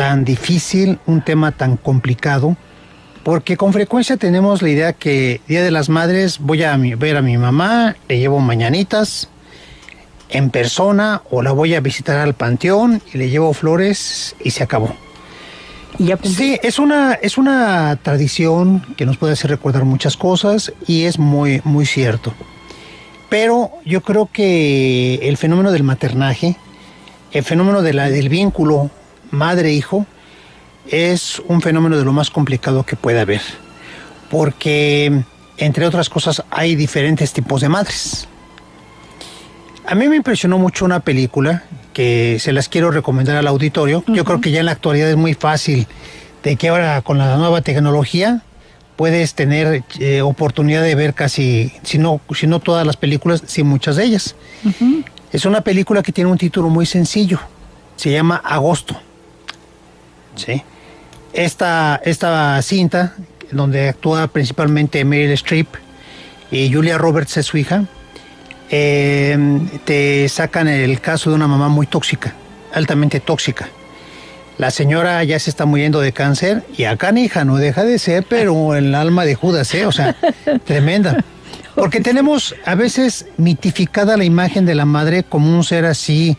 tan difícil, un tema tan complicado, porque con frecuencia tenemos la idea que Día de las Madres voy a ver a mi mamá, le llevo mañanitas en persona o la voy a visitar al panteón y le llevo flores y se acabó. Sí, es una tradición que nos puede hacer recordar muchas cosas y es muy, muy cierto. Pero yo creo que el fenómeno del maternaje, el fenómeno del vínculo madre-hijo, es un fenómeno de lo más complicado que puede haber. Porque, entre otras cosas, hay diferentes tipos de madres. A mí me impresionó mucho una película que se las quiero recomendar al auditorio. Yo creo que ya en la actualidad es muy fácil de que ahora con la nueva tecnología puedes tener oportunidad de ver casi, si no todas las películas, sí muchas de ellas. Es una película que tiene un título muy sencillo. Se llama Agosto. ¿Sí? Esta cinta, donde actúa principalmente Meryl Streep y Julia Roberts es su hija, te sacan el caso de una mamá muy tóxica, altamente tóxica. La señora ya se está muriendo de cáncer y acá hija no deja de ser, pero el alma de Judas, o sea, tremenda. Porque tenemos a veces mitificada la imagen de la madre como un ser así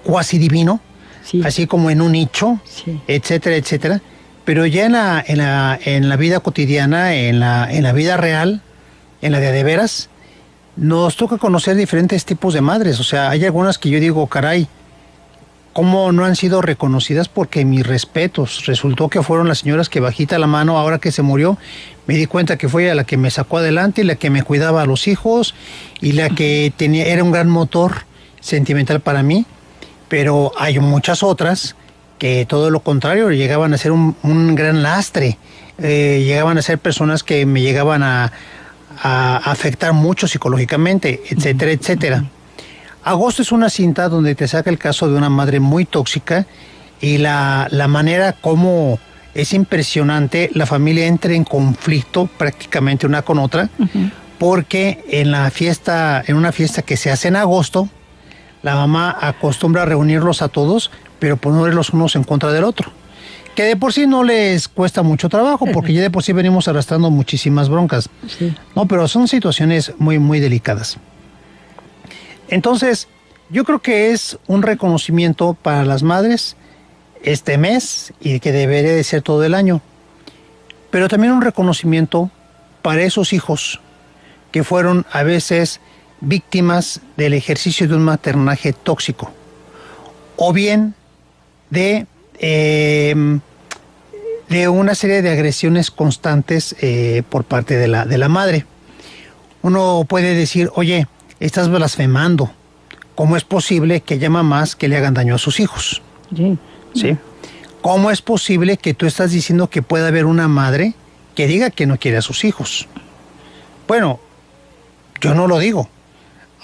cuasi divino, sí, así como en un nicho, sí, etcétera, etcétera. Pero ya en la vida cotidiana, en la vida real, en la de veras, nos toca conocer diferentes tipos de madres. O sea, hay algunas que yo digo, caray, ¿cómo no han sido reconocidas? Porque mis respetos, resultó que fueron las señoras que bajita la mano, ahora que se murió, me di cuenta que fue la que me sacó adelante, y la que me cuidaba a los hijos, y la que era un gran motor sentimental para mí. Pero hay muchas otras que todo lo contrario, llegaban a ser un gran lastre, llegaban a ser personas que me llegaban a afectar mucho psicológicamente, etcétera, etcétera. Agosto es una cinta donde te saca el caso de una madre muy tóxica y la manera como es impresionante, la familia entra en conflicto prácticamente una con otra, porque en una fiesta que se hace en agosto, la mamá acostumbra a reunirlos a todos, pero ponerlos unos en contra del otro. Que de por sí no les cuesta mucho trabajo, porque ya de por sí venimos arrastrando muchísimas broncas. Sí. No, pero son situaciones muy, muy delicadas. Entonces, yo creo que es un reconocimiento para las madres este mes y que debería de ser todo el año. Pero también un reconocimiento para esos hijos que fueron a veces víctimas del ejercicio de un maternaje tóxico. O bien de una serie de agresiones constantes por parte de la madre. Uno puede decir, oye, estás blasfemando. ¿Cómo es posible que haya mamás que le hagan daño a sus hijos? Sí. ¿Sí? ¿Cómo es posible que tú estás diciendo que pueda haber una madre que diga que no quiere a sus hijos? Bueno, yo no lo digo.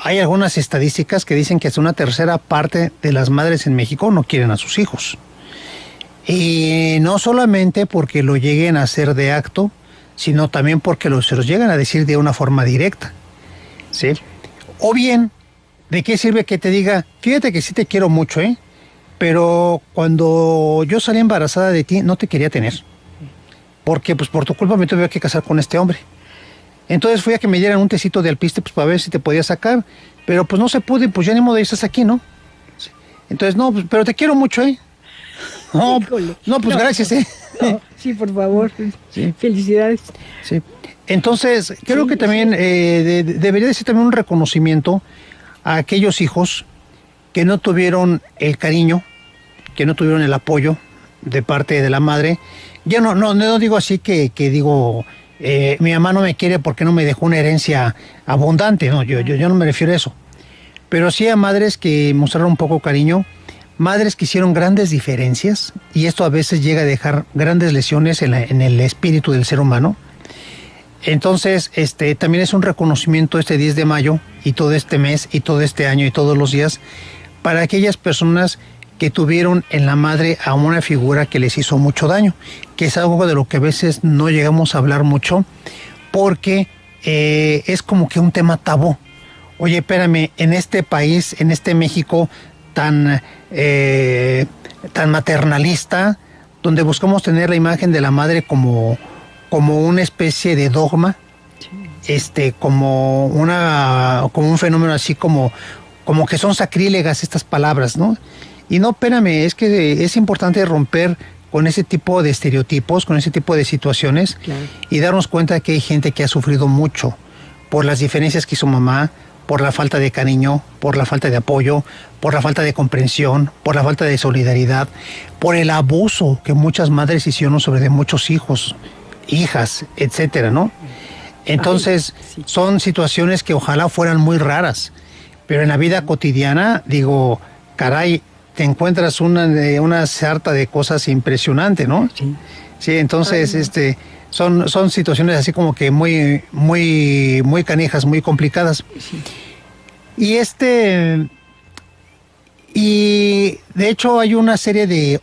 Hay algunas estadísticas que dicen que hasta una tercera parte de las madres en México no quieren a sus hijos. Y no solamente porque lo lleguen a hacer de acto, sino también porque se los llegan a decir de una forma directa. ¿Sí? O bien, ¿de qué sirve que te diga, fíjate que sí te quiero mucho, pero cuando yo salí embarazada de ti, no te quería tener? Porque pues por tu culpa me tuve que casar con este hombre. Entonces fui a que me dieran un tecito de alpiste pues para ver si te podía sacar, pero pues no se pudo y pues ya ni modo, estás aquí, ¿no? Entonces, no, pues, pero te quiero mucho, No, pues gracias, No, sí, por favor. Sí. Felicidades. Sí. Entonces, creo que también debería de ser también un reconocimiento a aquellos hijos que no tuvieron el cariño, que no tuvieron el apoyo de parte de la madre. Ya no digo así que digo, mi mamá no me quiere porque no me dejó una herencia abundante. No, yo no me refiero a eso. Pero sí a madres que mostraron un poco cariño, madres que hicieron grandes diferencias, y esto a veces llega a dejar grandes lesiones en el espíritu del ser humano. Entonces, también es un reconocimiento este 10 de mayo y todo este mes y todo este año y todos los días para aquellas personas que tuvieron en la madre a una figura que les hizo mucho daño, que es algo de lo que a veces no llegamos a hablar mucho porque es como que un tema tabú. Oye, espérame, en este país, en este México tan tan maternalista, donde buscamos tener la imagen de la madre como una especie de dogma, como un fenómeno así como que son sacrílegas estas palabras, ¿no? Y no, espérame, es que es importante romper con ese tipo de estereotipos, con ese tipo de situaciones, claro, y darnos cuenta de que hay gente que ha sufrido mucho por las diferencias que hizo mamá, por la falta de cariño, por la falta de apoyo, por la falta de comprensión, por la falta de solidaridad, por el abuso que muchas madres hicieron sobre de muchos hijos, hijas, etcétera, ¿no? Entonces, son situaciones que ojalá fueran muy raras, pero en la vida cotidiana, digo, caray, te encuentras una sarta de cosas impresionante, ¿no? Sí. Sí, entonces, son situaciones así como que muy, muy, muy canijas, muy complicadas. Sí. Y de hecho hay una serie de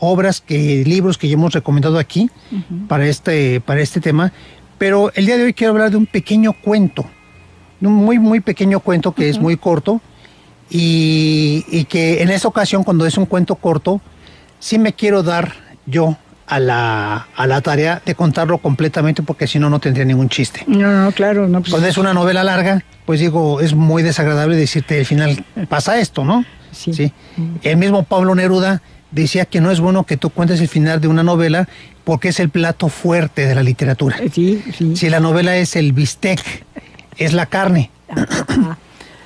libros que ya hemos recomendado aquí, uh-huh, para este tema, pero el día de hoy quiero hablar de un pequeño cuento, un muy, muy pequeño cuento que, uh-huh, es muy corto, y que en esta ocasión, cuando es un cuento corto, sí me quiero dar yo a la tarea de contarlo completamente, porque si no, no tendría ningún chiste. No, claro. No, pues... Cuando es una novela larga, pues digo, es muy desagradable decirte al final pasa esto, ¿no? Sí. ¿Sí? El mismo Pablo Neruda decía que no es bueno que tú cuentes el final de una novela porque es el plato fuerte de la literatura. Sí. Si la novela es el bistec, es la carne,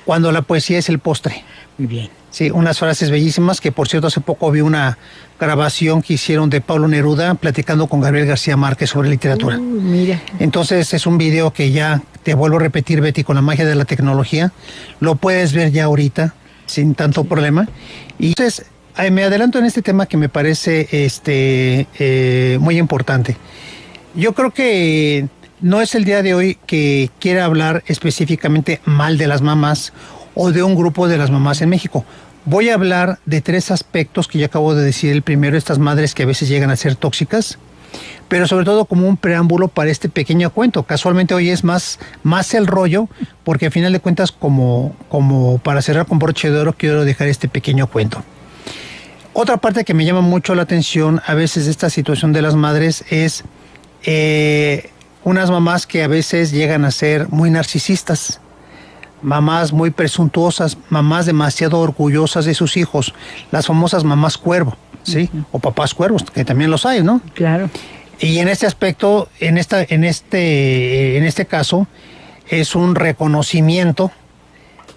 cuando la poesía es el postre. Muy bien. Sí, unas frases bellísimas que, por cierto, hace poco vi una grabación que hicieron de Pablo Neruda platicando con Gabriel García Márquez sobre literatura. Mira. Entonces es un video que ya, te vuelvo a repetir, Betty, con la magia de la tecnología, lo puedes ver ya ahorita, sin tanto problema. Y entonces me adelanto en este tema que me parece muy importante. Yo creo que no es el día de hoy que quiera hablar específicamente mal de las mamás o de un grupo de las mamás en México. Voy a hablar de 3 aspectos que ya acabo de decir. El primero, estas madres que a veces llegan a ser tóxicas, pero sobre todo como un preámbulo para este pequeño cuento. Casualmente hoy es más el rollo, porque al final de cuentas, como para cerrar con broche de oro, quiero dejar este pequeño cuento. Otra parte que me llama mucho la atención a veces de esta situación de las madres es unas mamás que a veces llegan a ser muy narcisistas, mamás muy presuntuosas, mamás demasiado orgullosas de sus hijos, las famosas mamás cuervo, ¿sí? Uh-huh. O papás cuervos, que también los hay, ¿no? Claro. Y en este aspecto, en este caso, es un reconocimiento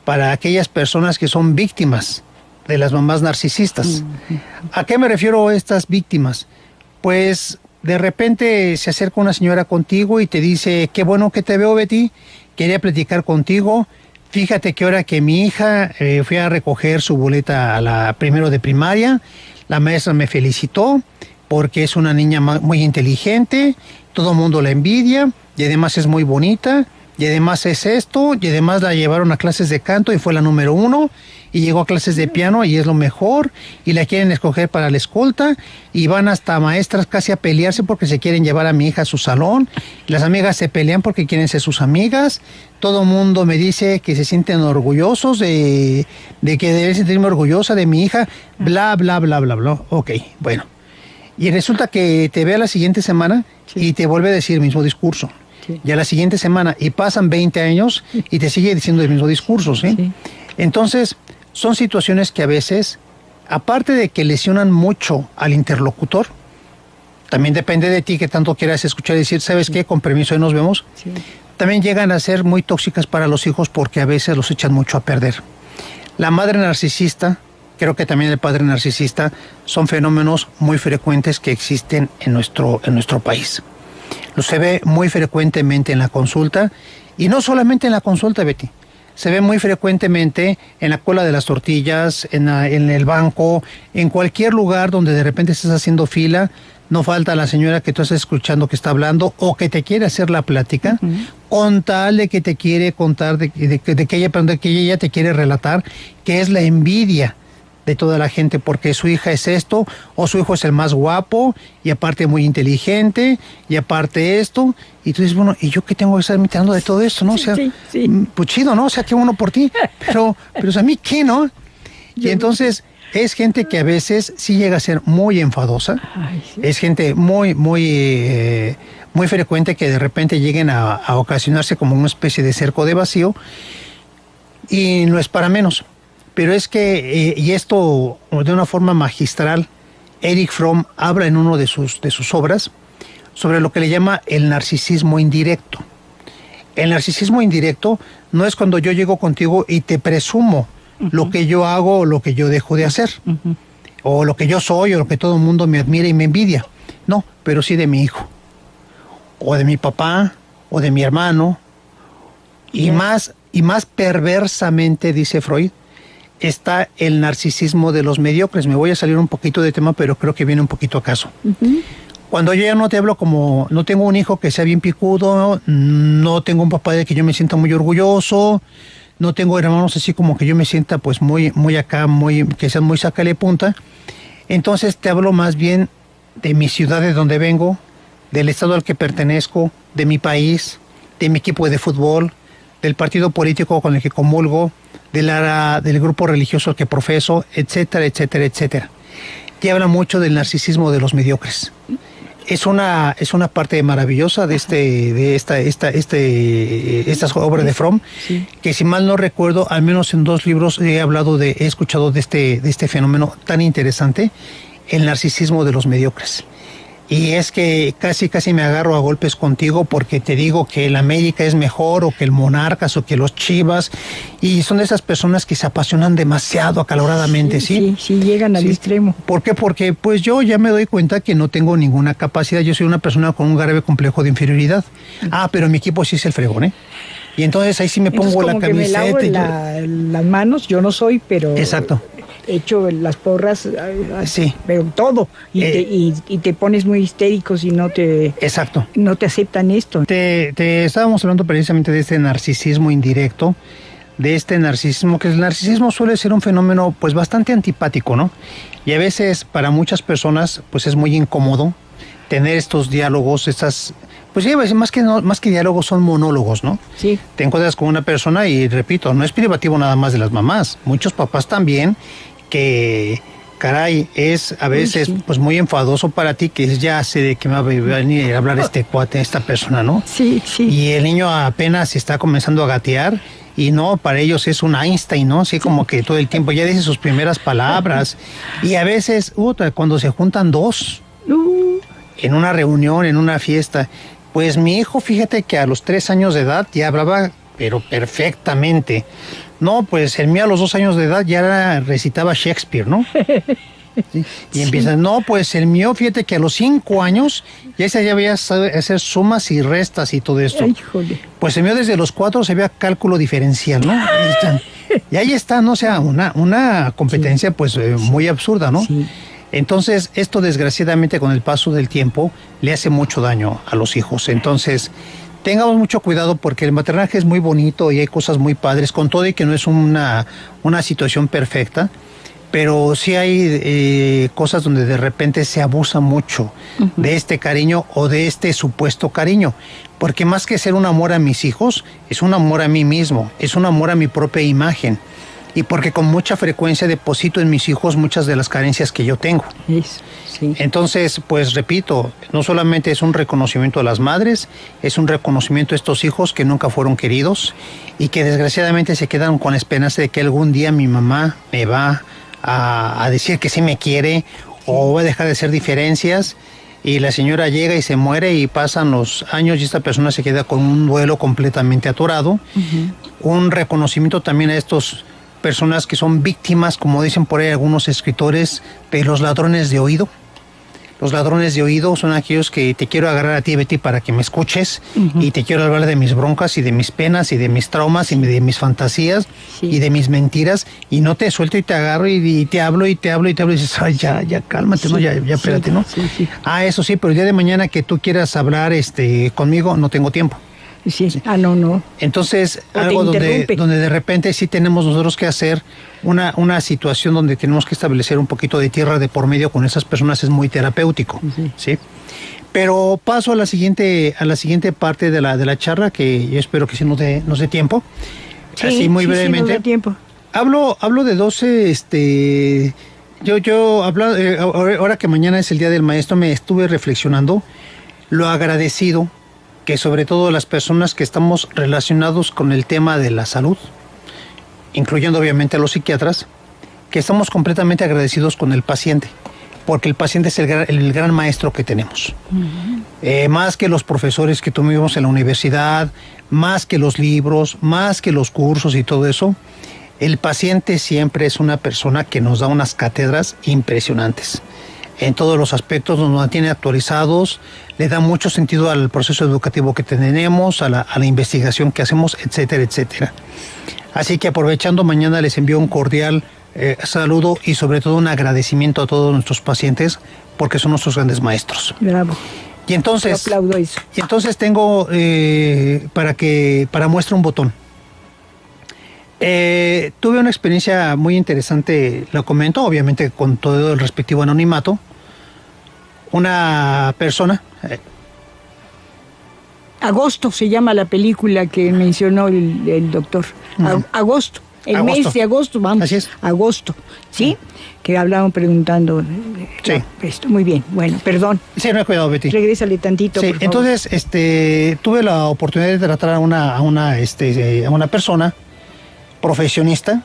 para aquellas personas que son víctimas de las mamás narcisistas. Uh-huh. ¿A qué me refiero a estas víctimas? Pues de repente se acerca una señora contigo y te dice: qué bueno que te veo, Betty, quería platicar contigo. Fíjate que ahora que mi hija fui a recoger su boleta a la primero de primaria, la maestra me felicitó porque es una niña muy inteligente, todo el mundo la envidia y además es muy bonita y además es esto y además la llevaron a clases de canto y fue la número 1 y llegó a clases de piano y es lo mejor y la quieren escoger para la escolta y van hasta maestras casi a pelearse porque se quieren llevar a mi hija a su salón. Las amigas se pelean porque quieren ser sus amigas. Todo el mundo me dice que se sienten orgullosos de que deben sentirme orgullosa de mi hija, bla, bla, bla, bla, bla. Ok, bueno. Y resulta que te ve a la siguiente semana, sí, y te vuelve a decir el mismo discurso. Sí. Y a la siguiente semana, y pasan 20 años y te sigue diciendo el mismo discurso, ¿sí? Sí. Entonces, son situaciones que a veces, aparte de que lesionan mucho al interlocutor, también depende de ti que tanto quieras escuchar y decir, ¿sabes qué? Con permiso, ahí nos vemos. Sí. También llegan a ser muy tóxicas para los hijos porque a veces los echan mucho a perder. La madre narcisista, creo que también el padre narcisista, son fenómenos muy frecuentes que existen en nuestro país. Lo se ve muy frecuentemente en la consulta, y no solamente en la consulta, Betty. Se ve muy frecuentemente en la cola de las tortillas, en el banco, en cualquier lugar donde de repente estás haciendo fila. No falta la señora que tú estás escuchando que está hablando o que te quiere hacer la plática, uh-huh, con tal de que te quiere contar, de que ella te quiere relatar, que es la envidia de toda la gente porque su hija es esto, o su hijo es el más guapo, y aparte muy inteligente, y aparte esto, y tú dices, bueno, ¿y yo qué tengo que estar enterando de todo esto, no? O sea, sí. Pues chido, ¿no? O sea, qué bueno por ti, pero o sea, ¿a mí qué, no? Y entonces, es gente que a veces sí llega a ser muy enfadosa. Ay, sí. Es gente muy frecuente que de repente lleguen a ocasionarse como una especie de cerco de vacío, y no es para menos. Pero es que, y esto de una forma magistral, Erich Fromm habla en uno de sus obras sobre lo que le llama el narcisismo indirecto. El narcisismo indirecto no es cuando yo llego contigo y te presumo lo que yo hago o lo que yo dejo de hacer, o lo que yo soy o lo que todo el mundo me admira y me envidia. No, pero sí de mi hijo, o de mi papá, o de mi hermano. Y más perversamente, dice Freud, está el narcisismo de los mediocres. Me voy a salir un poquito de tema, pero creo que viene un poquito a caso. Cuando yo ya no te hablo como, no tengo un hijo que sea bien picudo, no tengo un papá de que yo me sienta muy orgulloso, no tengo hermanos así como que yo me sienta pues muy acá, que sean muy sácale punta. Entonces te hablo más bien de mi ciudad de donde vengo, del estado al que pertenezco, de mi país, de mi equipo de fútbol, del partido político con el que comulgo, del grupo religioso al que profeso, etcétera, etcétera, etcétera. Te habla mucho del narcisismo de los mediocres. Es una parte maravillosa de estas obras de Fromm, sí, que si mal no recuerdo, al menos en 2 libros he escuchado de este fenómeno tan interesante, el narcisismo de los mediocres. Y es que casi me agarro a golpes contigo porque te digo que el América es mejor, o que el Monarcas, o que los Chivas, y son de esas personas que se apasionan demasiado acaloradamente, ¿sí? Sí, llegan al extremo. ¿Por qué? Porque pues yo ya me doy cuenta que no tengo ninguna capacidad, yo soy una persona con un grave complejo de inferioridad. Pero mi equipo sí es el fregón, ¿eh? Y entonces ahí sí me pongo la camiseta. Que me lavo las manos, yo no soy, pero... Exacto. Hecho las porras, sí, pero todo, y te pones muy histérico si no te... Exacto. No te aceptan esto. Te estábamos hablando precisamente de este narcisismo indirecto, de este narcisismo, que el narcisismo suele ser un fenómeno pues bastante antipático, ¿no? Y a veces para muchas personas pues es muy incómodo tener estos diálogos, pues más que diálogos son monólogos, ¿no? Sí. Te encuentras con una persona y, repito, no es privativo nada más de las mamás, muchos papás también, que, caray, es a veces pues muy enfadoso para ti, que ya sé de qué me va a venir a hablar este cuate, esta persona, ¿no? Sí. Y el niño apenas está comenzando a gatear, y no, para ellos es un Einstein, ¿no? Así como que todo el tiempo ya dice sus primeras palabras. Y a veces, cuando se juntan 2 en una reunión, en una fiesta, pues mi hijo, fíjate que a los 3 años de edad ya hablaba, pero perfectamente. No, pues el mío a los 2 años de edad ya recitaba Shakespeare, ¿no? Sí. Y empiezan, no, pues el mío, fíjate que a los 5 años ya sabía hacer sumas y restas y todo esto. Ay, joder. Pues el mío desde los 4 sabía cálculo diferencial, ¿no? Y ahí está, ¿no? O sea, una competencia pues muy absurda, ¿no? Sí. Entonces, esto desgraciadamente con el paso del tiempo le hace mucho daño a los hijos. Entonces, tengamos mucho cuidado porque el maternaje es muy bonito y hay cosas muy padres, con todo y que no es una situación perfecta, pero sí hay cosas donde de repente se abusa mucho de este cariño o de este supuesto cariño, porque más que ser un amor a mis hijos, es un amor a mí mismo, es un amor a mi propia imagen, y porque con mucha frecuencia deposito en mis hijos muchas de las carencias que yo tengo. Eso, sí. Entonces, pues repito, no solamente es un reconocimiento a las madres, es un reconocimiento a estos hijos que nunca fueron queridos y que desgraciadamente se quedan con la esperanza de que algún día mi mamá me va a decir que sí me quiere, o va a dejar de hacer diferencias, y la señora llega y se muere y pasan los años y esta persona se queda con un duelo completamente atorado. Un reconocimiento también a estos personas que son víctimas, como dicen por ahí algunos escritores, de los ladrones de oído. Los ladrones de oído son aquellos que te quiero agarrar a ti, Betty, para que me escuches, y te quiero hablar de mis broncas y de mis penas y de mis traumas y de mis fantasías y de mis mentiras, y no te suelto y te agarro y te hablo y te hablo y te hablo y dices, ay, ya cálmate, ¿no? Ya espérate, ¿no? Sí. Eso sí, pero el día de mañana que tú quieras hablar conmigo, no tengo tiempo. Sí. No. Entonces, algo donde de repente sí tenemos nosotros que hacer una situación donde tenemos que establecer un poquito de tierra de por medio con esas personas es muy terapéutico, ¿sí? Pero paso a la siguiente parte de la charla, que yo espero que sí nos dé tiempo. Sí, así muy brevemente. Sí, nos da tiempo. Hablo de 12 ahora que mañana es el Día del Maestro, me estuve reflexionando lo agradecido que sobre todo las personas que estamos relacionados con el tema de la salud, incluyendo obviamente a los psiquiatras, que estamos completamente agradecidos con el paciente, porque el paciente es el gran maestro que tenemos. Más que los profesores que tuvimos en la universidad, más que los libros, más que los cursos y todo eso, el paciente siempre es una persona que nos da unas cátedras impresionantes. En todos los aspectos nos mantiene actualizados, le da mucho sentido al proceso educativo que tenemos, a la investigación que hacemos, etcétera, etcétera. Así que aprovechando, mañana les envío un cordial saludo y sobre todo un agradecimiento a todos nuestros pacientes porque son nuestros grandes maestros. Bravo. Y entonces, yo aplaudo eso. Y entonces tengo para muestra un botón. Tuve una experiencia muy interesante, lo comento, obviamente con todo el respectivo anonimato. Una persona... Agosto se llama la película que mencionó el doctor. Agosto. El mes de agosto, vamos. Así es. Agosto, ¿sí? Que hablaban preguntando. Sí. Esto, muy bien. Bueno, perdón. Sí, no he cuidado, Betty. Regrésale tantito, sí, por favor. Entonces, tuve la oportunidad de tratar a una persona profesionista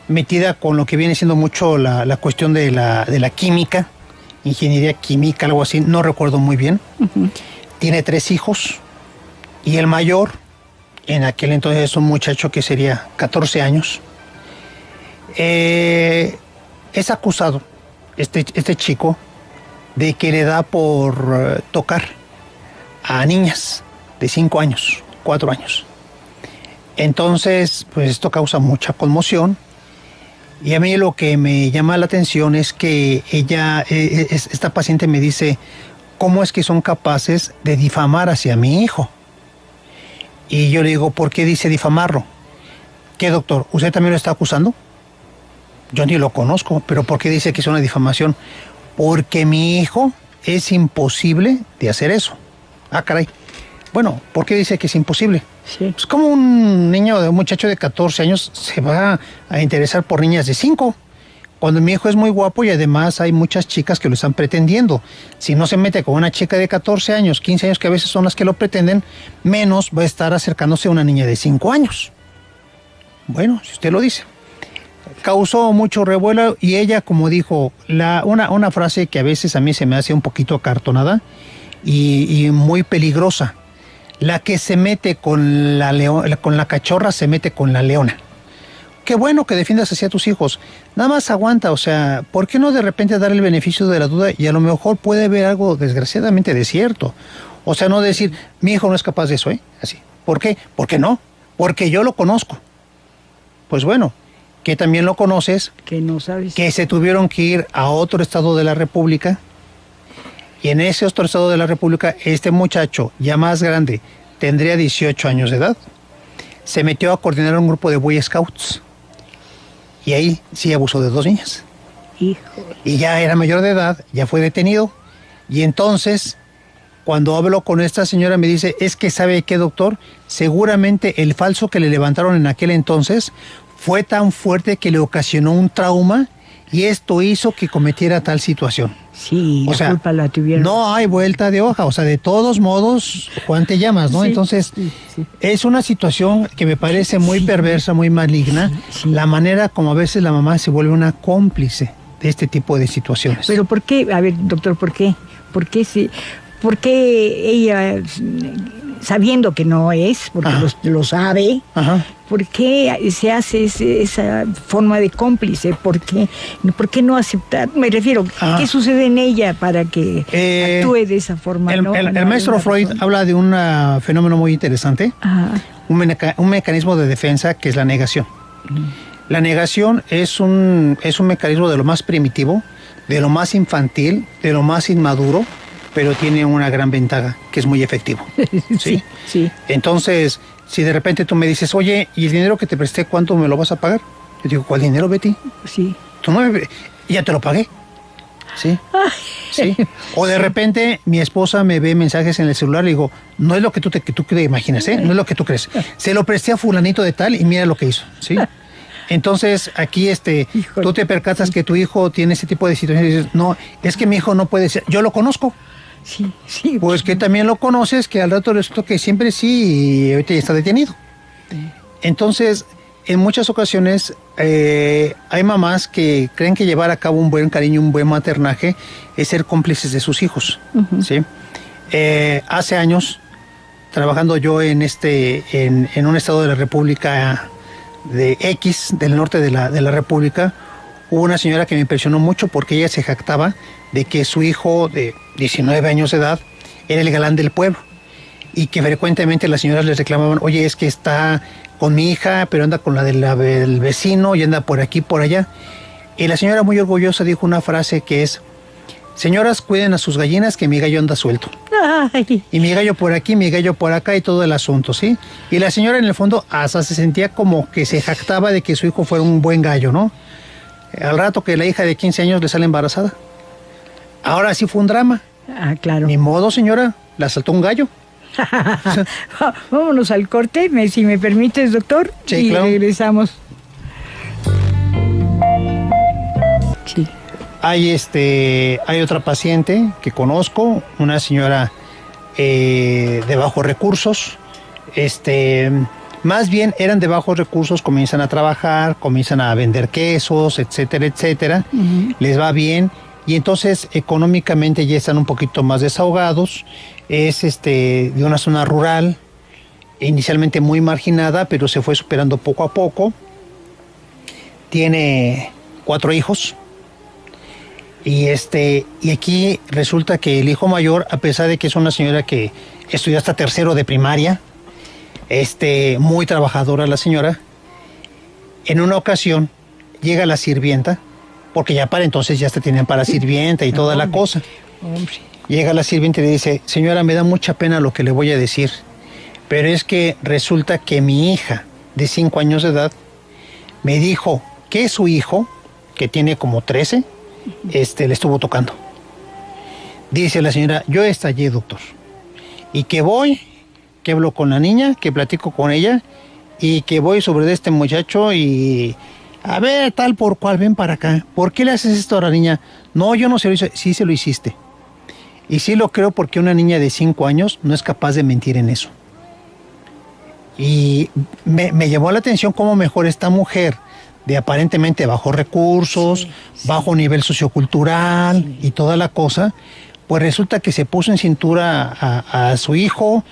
metida con lo que viene siendo mucho la cuestión de la química, ingeniería química, algo así, no recuerdo muy bien. Tiene 3 hijos y el mayor, en aquel entonces es un muchacho que sería 14 años, es acusado, este chico, de que le da por tocar a niñas de 5 años, 4 años. Entonces, pues esto causa mucha conmoción. Y a mí lo que me llama la atención es que esta paciente me dice, ¿cómo es que son capaces de difamar hacia mi hijo? Y yo le digo, ¿por qué dice difamarlo? ¿Qué, doctor? ¿Usted también lo está acusando? Yo ni lo conozco, pero ¿por qué dice que es una difamación? Porque mi hijo es imposible de hacer eso. Ah, caray. Bueno, ¿por qué dice que es imposible? Sí. Pues como un muchacho de 14 años se va a interesar por niñas de 5. Cuando mi hijo es muy guapo y además hay muchas chicas que lo están pretendiendo. Si no se mete con una chica de 14 años, 15 años, que a veces son las que lo pretenden, menos va a estar acercándose a una niña de 5 años. Bueno, si usted lo dice. Causó mucho revuelo y ella, como dijo, una frase que a veces a mí se me hace un poquito acartonada y muy peligrosa. La que se mete con la cachorra se mete con la leona. Qué bueno que defiendas así a tus hijos. Nada más aguanta, o sea, ¿por qué no de repente dar el beneficio de la duda y a lo mejor puede haber algo desgraciadamente de cierto? O sea, no decir, mi hijo no es capaz de eso, así. ¿Por qué? ¿Por qué no? Porque yo lo conozco. Pues bueno, que también lo conoces. Que no sabes. Que se tuvieron que ir a otro estado de la República. Y en ese otro estado de la República, este muchacho, ya más grande, tendría 18 años de edad, se metió a coordinar un grupo de Boy Scouts. Y ahí sí abusó de 2 niñas. Híjole. Y ya era mayor de edad, ya fue detenido. Y entonces, cuando hablo con esta señora, me dice, es que ¿sabe qué, doctor? Seguramente el falso que le levantaron en aquel entonces fue tan fuerte que le ocasionó un trauma y esto hizo que cometiera tal situación. Sí, la culpa la tuvieron. No hay vuelta de hoja, o sea, de todos modos, Juan te llamas, ¿no? Sí, entonces, sí. Es una situación que me parece muy perversa, muy maligna, la manera como a veces la mamá se vuelve una cómplice de este tipo de situaciones. Pero ¿por qué? A ver, doctor, ¿por qué? ¿Por qué ella, sabiendo que no es, porque lo sabe, ¿por qué se hace esa forma de cómplice? ¿Por qué no aceptar? Me refiero, ¿qué sucede en ella para que actúe de esa forma? El maestro Freud habla de un fenómeno muy interesante, un mecanismo de defensa que es la negación. La negación es un mecanismo de lo más primitivo, de lo más infantil, de lo más inmaduro, pero tiene una gran ventaja, que es muy efectivo. ¿Sí? Sí. Entonces, si de repente tú me dices, oye, ¿y el dinero que te presté, cuánto me lo vas a pagar? Yo digo, ¿cuál dinero, Betty? Sí. Tú no ya te lo pagué. ¿Sí? ¿Sí? O de repente mi esposa me ve mensajes en el celular y digo, no es lo que tú te imaginas, no es lo que tú crees. Se lo presté a fulanito de tal y mira lo que hizo, ¿sí? Entonces, aquí, Híjole. tú te percatas que tu hijo tiene ese tipo de situaciones y dices, no, es que mi hijo no puede ser. Yo lo conozco. Sí. Pues que también lo conoces, que al rato resulta que siempre sí y ahorita ya está detenido. Entonces, en muchas ocasiones hay mamás que creen que llevar a cabo un buen cariño, un buen maternaje es ser cómplices de sus hijos. ¿Sí? Hace años, trabajando yo en un estado de la República de X, del norte de la República, hubo una señora que me impresionó mucho porque ella se jactaba de que su hijo de 19 años de edad era el galán del pueblo y que frecuentemente las señoras les reclamaban, oye, es que está con mi hija, pero anda con la del vecino y anda por aquí, por allá. Y la señora muy orgullosa dijo una frase que es, señoras, cuiden a sus gallinas que mi gallo anda suelto. Ay. Y mi gallo por aquí, mi gallo por acá y todo el asunto, ¿sí? Y la señora en el fondo hasta se sentía como que se jactaba de que su hijo fuera un buen gallo, ¿no? Al rato que la hija de 15 años le sale embarazada. Ahora sí fue un drama. Claro. Ni modo, señora, la saltó un gallo. Vámonos al corte, si me permites, doctor. Sí, y claro. regresamos. Sí. Hay otra paciente que conozco, una señora de bajos recursos. Más bien eran de bajos recursos, comienzan a trabajar, comienzan a vender quesos, etcétera, etcétera. Les va bien y entonces económicamente ya están un poquito más desahogados. Es de una zona rural, inicialmente muy marginada, pero se fue superando poco a poco. Tiene 4 hijos. Y aquí resulta que el hijo mayor, a pesar de que es una señora que estudió hasta tercero de primaria, muy trabajadora la señora, en una ocasión llega la sirvienta, porque ya para entonces ya tenían para sirvienta y toda la cosa. Llega la sirvienta y le dice, señora, me da mucha pena lo que le voy a decir, pero es que resulta que mi hija de 5 años de edad me dijo que su hijo, que tiene como 13, le estuvo tocando. Dice la señora, yo estallé, doctor, y que voy, que hablo con la niña, que platico con ella, y que voy sobre este muchacho y a ver, tal por cual, ven para acá. ¿Por qué le haces esto a la niña? No, yo no se lo hice. Sí se lo hiciste. Y sí lo creo porque una niña de 5 años no es capaz de mentir en eso. Y me llamó la atención cómo mejor esta mujer de aparentemente bajos recursos, bajo nivel sociocultural y toda la cosa, pues resulta que se puso en cintura a su hijo,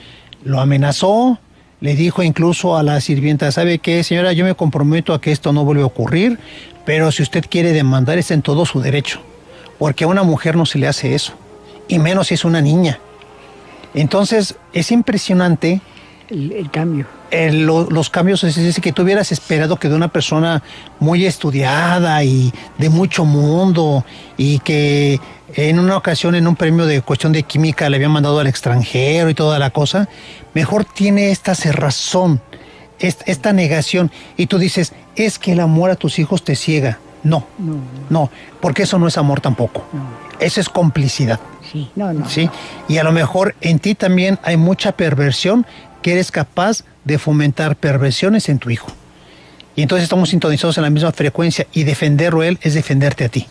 lo amenazó, le dijo incluso a la sirvienta, ¿sabe qué, señora? Yo me comprometo a que esto no vuelva a ocurrir, pero si usted quiere demandar está en todo su derecho, porque a una mujer no se le hace eso, y menos si es una niña. Entonces, es impresionante el cambio. Los cambios, es decir, que tú hubieras esperado que de una persona muy estudiada y de mucho mundo y que en una ocasión en un premio de cuestión de química le habían mandado al extranjero y toda la cosa, mejor tiene esta cerrazón, esta negación y tú dices, es que el amor a tus hijos te ciega. No, porque eso no es amor tampoco. Eso es complicidad. Sí, ¿sí? Y a lo mejor en ti también hay mucha perversión que eres capaz de fomentar perversiones en tu hijo. Y entonces estamos sintonizados en la misma frecuencia y defenderlo él es defenderte a ti.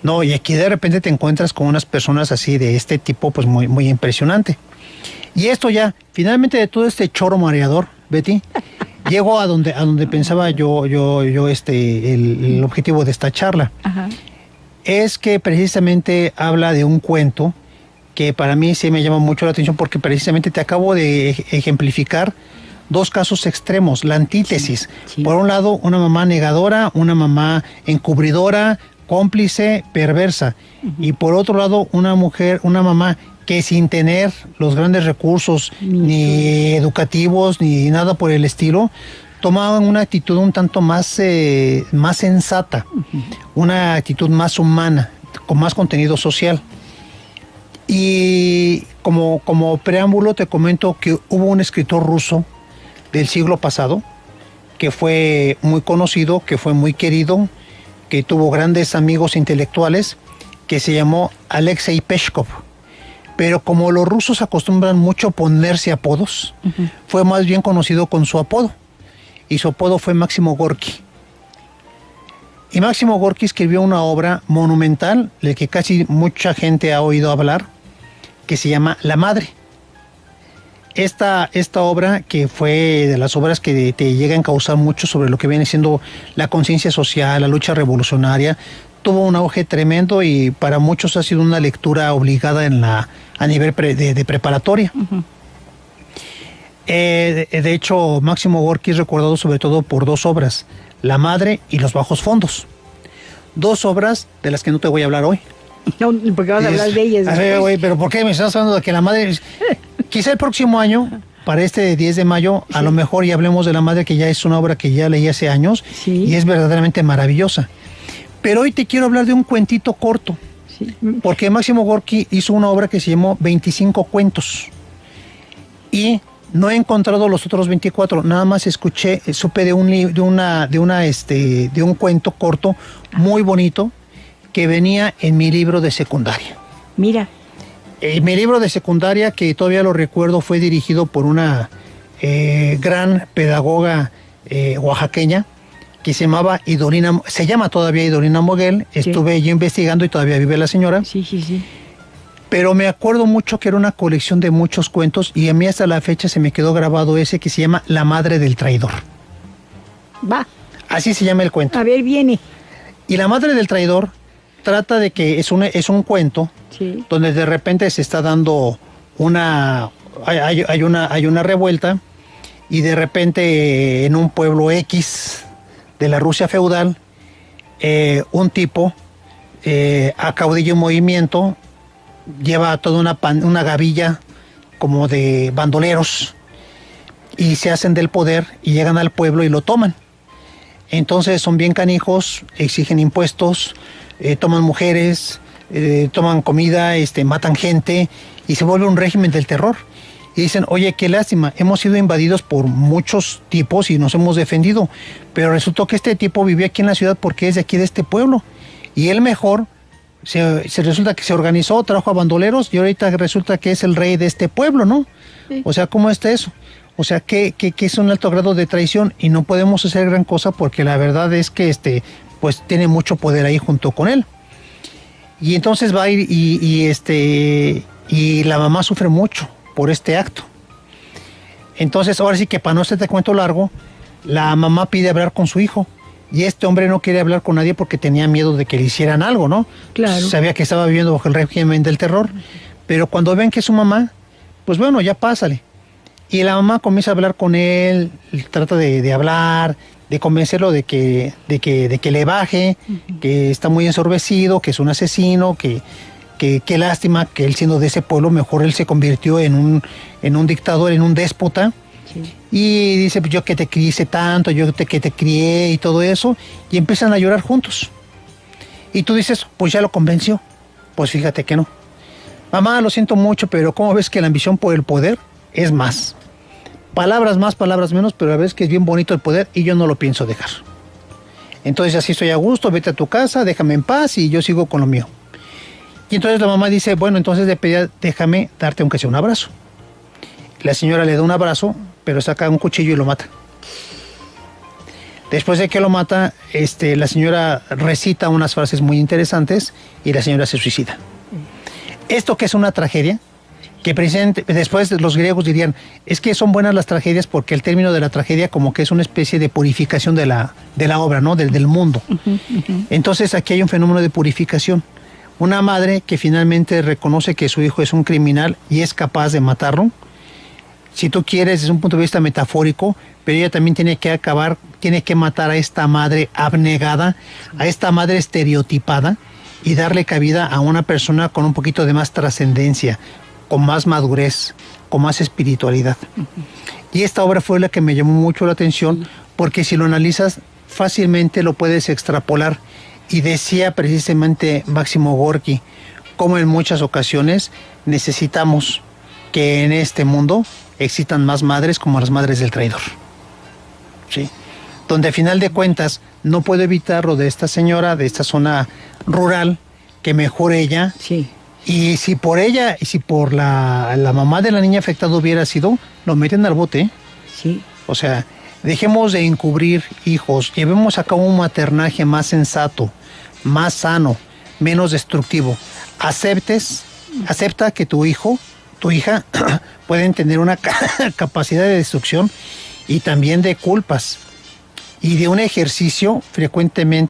No, y aquí de repente te encuentras con unas personas así de este tipo, pues muy, muy impresionante. Y esto ya, finalmente de todo este choro mareador, Betty, llego a donde pensaba yo el objetivo de esta charla. Ajá. Es que precisamente habla de un cuento que para mí sí me llama mucho la atención porque precisamente te acabo de ejemplificar 2 casos extremos, la antítesis. Sí. Por un lado, una mamá negadora, una mamá encubridora, cómplice, perversa. Y por otro lado, una mujer, una mamá que sin tener los grandes recursos ni educativos ni nada por el estilo, tomaban una actitud un tanto más sensata, una actitud más humana, con más contenido social. Y como preámbulo te comento que hubo un escritor ruso del siglo pasado que fue muy conocido, que fue muy querido, que tuvo grandes amigos intelectuales, que se llamó Alexei Peshkov. Pero como los rusos acostumbran mucho a ponerse apodos, fue más bien conocido con su apodo. Y su apodo fue Máximo Gorki. Y Máximo Gorki escribió una obra monumental, de que casi mucha gente ha oído hablar, que se llama La Madre. Esta obra, que fue de las obras que te llegan a causar mucho sobre lo que viene siendo la conciencia social, la lucha revolucionaria, tuvo un auge tremendo y para muchos ha sido una lectura obligada a nivel de preparatoria. Uh-huh. De hecho, Máximo Gorki es recordado sobre todo por dos obras, La Madre y Los Bajos Fondos. Dos obras de las que no te voy a hablar hoy. No, porque vas a hablar de ellas. A ver, güey, pero ¿por qué me estás hablando de que La Madre... Quizá el próximo año, para este 10 de mayo, sí, a lo mejor ya hablemos de La Madre, que ya es una obra que ya leí hace años, sí, y es verdaderamente maravillosa. Pero hoy te quiero hablar de un cuentito corto, sí, porque Máximo Gorki hizo una obra que se llamó 25 cuentos. Y no he encontrado los otros 24, nada más supe de un cuento corto muy bonito que venía en mi libro de secundaria. Mira. Mi libro de secundaria, que todavía lo recuerdo, fue dirigido por una gran pedagoga oaxaqueña que se llama todavía Idolina Moguel. Sí. Estuve yo investigando y todavía vive la señora. Sí, sí, sí. Pero me acuerdo mucho que era una colección de muchos cuentos y a mí hasta la fecha se me quedó grabado ese que se llama La Madre del Traidor. Va. Así se llama el cuento. A ver, viene. Y La Madre del Traidor trata de que es un cuento, sí, donde de repente se está dando hay una revuelta y de repente en un pueblo X de la Rusia feudal un tipo acaudilla un movimiento, lleva toda una gavilla como de bandoleros y se hacen del poder y llegan al pueblo y lo toman. Entonces son bien canijos, exigen impuestos, toman mujeres, toman comida, matan gente y se vuelve un régimen del terror. Y dicen, oye, qué lástima, hemos sido invadidos por muchos tipos y nos hemos defendido, pero resultó que este tipo vivía aquí en la ciudad porque es de aquí de este pueblo. Y él mejor, se resulta que se organizó, trajo a bandoleros y ahorita resulta que es el rey de este pueblo, ¿no? Sí. O sea, ¿cómo está eso? O sea, que es un alto grado de traición y no podemos hacer gran cosa porque la verdad es que pues tiene mucho poder ahí junto con él. Y entonces va a ir y la mamá sufre mucho por este acto. Entonces, ahora sí que para no hacerte cuento largo, la mamá pide hablar con su hijo y este hombre no quiere hablar con nadie porque tenía miedo de que le hicieran algo, ¿no? Claro. Sabía que estaba viviendo bajo el régimen del terror, pero cuando ven que es su mamá, pues bueno, ya pásale. Y la mamá comienza a hablar con él, trata de hablar, de convencerlo de que le baje, uh-huh, que está muy ensorbecido, que es un asesino, que qué lástima que él siendo de ese pueblo, mejor él se convirtió en un dictador, en un déspota. Sí. Y dice, pues yo que te crié tanto, que te crié y todo eso, y empiezan a llorar juntos. Y tú dices, pues ya lo convenció. Pues fíjate que no. Mamá, lo siento mucho, pero ¿cómo ves que la ambición por el poder es más? Palabras más, palabras menos, pero a veces que es bien bonito el poder y yo no lo pienso dejar. Entonces así estoy a gusto, vete a tu casa, déjame en paz y yo sigo con lo mío. Y entonces la mamá dice, bueno, entonces déjame darte aunque sea un abrazo. La señora le da un abrazo, pero saca un cuchillo y lo mata. Después de que lo mata, la señora recita unas frases muy interesantes y la señora se suicida. Esto que es una tragedia, que precisamente después los griegos dirían, es que son buenas las tragedias porque el término de la tragedia como que es una especie de purificación de la obra, ¿no? Del mundo. Uh-huh, uh-huh. Entonces aquí hay un fenómeno de purificación. Una madre que finalmente reconoce que su hijo es un criminal y es capaz de matarlo, si tú quieres desde un punto de vista metafórico, pero ella también tiene que matar a esta madre abnegada, a esta madre estereotipada y darle cabida a una persona con un poquito de más trascendencia, con más madurez, con más espiritualidad. Uh-huh. Y esta obra fue la que me llamó mucho la atención, porque si lo analizas, fácilmente lo puedes extrapolar. Y decía precisamente Máximo Gorki, como en muchas ocasiones necesitamos que en este mundo existan más madres como las madres del traidor. ¿Sí? Donde a final de cuentas no puedo evitarlo de esta señora, de esta zona rural, que mejor ella... Sí. Y si por ella, y si por la mamá de la niña afectada hubiera sido, lo meten al bote. Sí. O sea, Dejemos de encubrir hijos, llevemos a cabo un maternaje más sensato, más sano, menos destructivo. Acepta que tu hijo, tu hija, pueden tener una capacidad de destrucción y también de culpas, y de un ejercicio frecuentemente